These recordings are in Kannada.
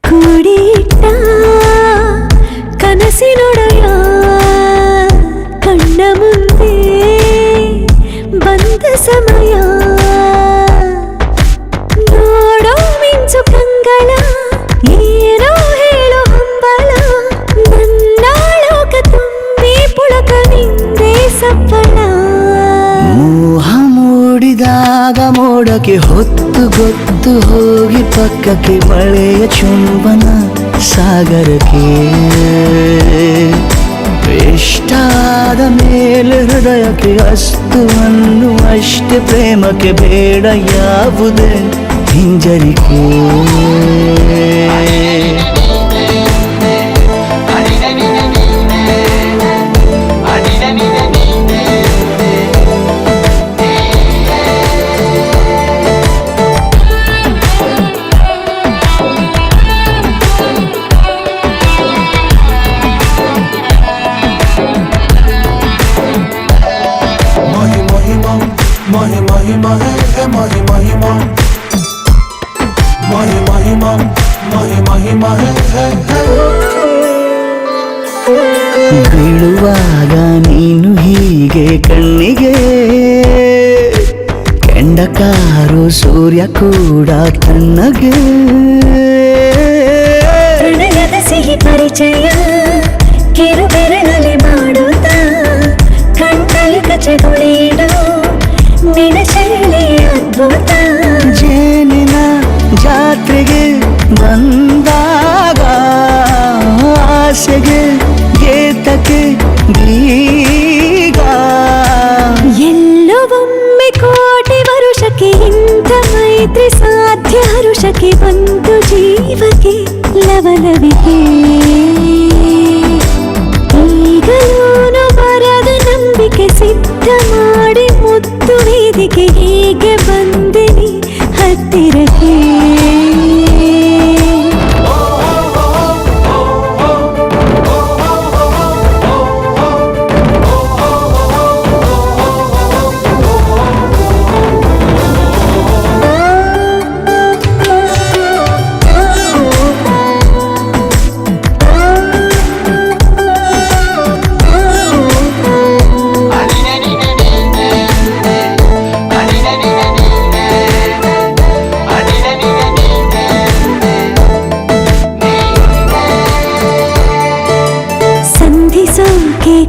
ಕೂಡಿಟ್ಟ ಕನಸಿನೊಡೆಯ ಕಣ್ಣ ಮುಂದೆ ಬಂದ ಸಮಯ ನೋಡೋ ಮಿಂಚು ಕಂಗಳ ಏನೋ ಹೇಳೋ ಹಂಬಲ ನನ್ನ ಲೋಕ ತುಂಬಿ ಪುಳಕ ನಿಂದೆ ಸಪ್ಪಳ ಮೋಹ ಮೂಡಿದಾಗ ಮೋಡಕ್ಕೆ ಹೊತ್ತು ಗೊತ್ತು ಹೋಗಿ ಪಕ್ಕಕ್ಕೆ ಮಳೆಯ ಚುಂಬನ ಸಾಗರಕ್ಕೆ ಇಷ್ಟಾದ ಮೇಲೆ ಹೃದಯಕ್ಕೆ ಅಸ್ತು ಅನ್ನುವಷ್ಟೇ ಪ್ರೇಮಕ್ಕೆ ಬೇಡ ಯಾವುದೇ ಹಿಂಜರಿಕೆ ಬೀಳುವಾಗ ನೀನು ಹೀಗೆ ಕಣ್ಣಿಗೆ ಕೆಂಡಕಾರು ಸೂರ್ಯ ಕೂಡ ತಣ್ಣಗೆ ಪ್ರಣಯದ ಸಿಹಿ ಪರಿಚಯ ಕಿರು ಬೆರಳಲ್ಲಿ ಮಾಡುತ್ತ ಕಣ್ಣಲ್ಲಿ ಕಚಗುಳಿಡು ನಿನ ಶೈಲಿ ಅದ್ಭುತ ಜೇನಿನ ಜಾತ್ರೆಗೆ ಬಂದಾಗ ಆಸೆಗೆ ಗೇತಕ್ಕೆ ಬೀಗ ಎಲ್ಲೋ ಒಮ್ಮೆ ಕೋಟಿ ವರುಷಕ್ಕೆ ಇಂಥ ಮೈತ್ರಿ ಸಾಧ್ಯ ಹರುಷಕ್ಕೆ ಬಂತು ಜೀವಕ್ಕೆ ಲವಲವಿಕೆ ಈಗಲೂನು ಬರದ ನಂಬಿಕೆ ಸಿದ್ಧ ಮಾಡಿ ಮುತ್ತು ವೇದಿಕೆ ಹೀಗೆ ಬಂದಿನಿ ಹತ್ತಿರಕ್ಕೆ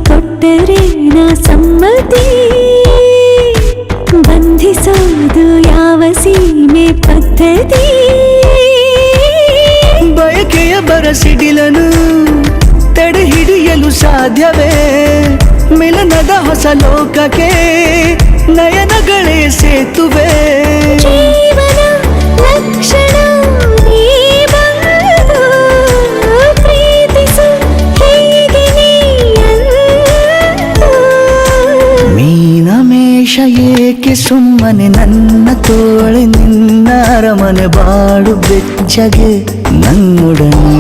ಕೊಟ್ಟರೆ ನಾ ಸಮ್ಮತಿ ಬಂಧಿಸೋದು ಯಾವ ಸೀಮೆ ಪದ್ಧತಿ ಬಯಕೆಯ ಬರಸಿಡಿಲನು ತಡೆ ಹಿಡಿಯಲು ಸಾಧ್ಯವೇ ಮಿಲನದ ಹೊಸ ಲೋಕಕ್ಕೆ ನಯನಗಳೇ ಸೇತುವೆ ಜೀವನ ಲಕ್ಷಣ ಏಕೆ ಸುಮ್ಮನೆ ನನ್ನ ತೋಳೆ ನಿನ್ನ ಅರಮನೆ ಬಾಳು ಬೆಚ್ಚಗೆ ನನ್ನೊಡನೆ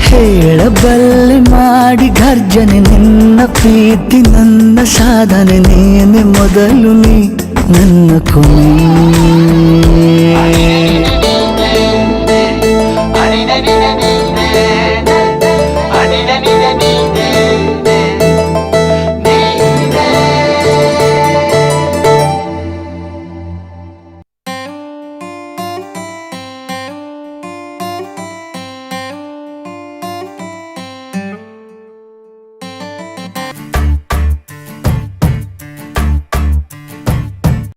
ಹೇಳಬಲ್ಲೆ ಮಾಡಿ ಗರ್ಜನೆ ನಿನ್ನ ಪ್ರೀತಿ ನನ್ನ ಸಾಧನೆ ನೀನೆ ಮೊದಲು ನೀ ನನ್ನ ಕೊನೆ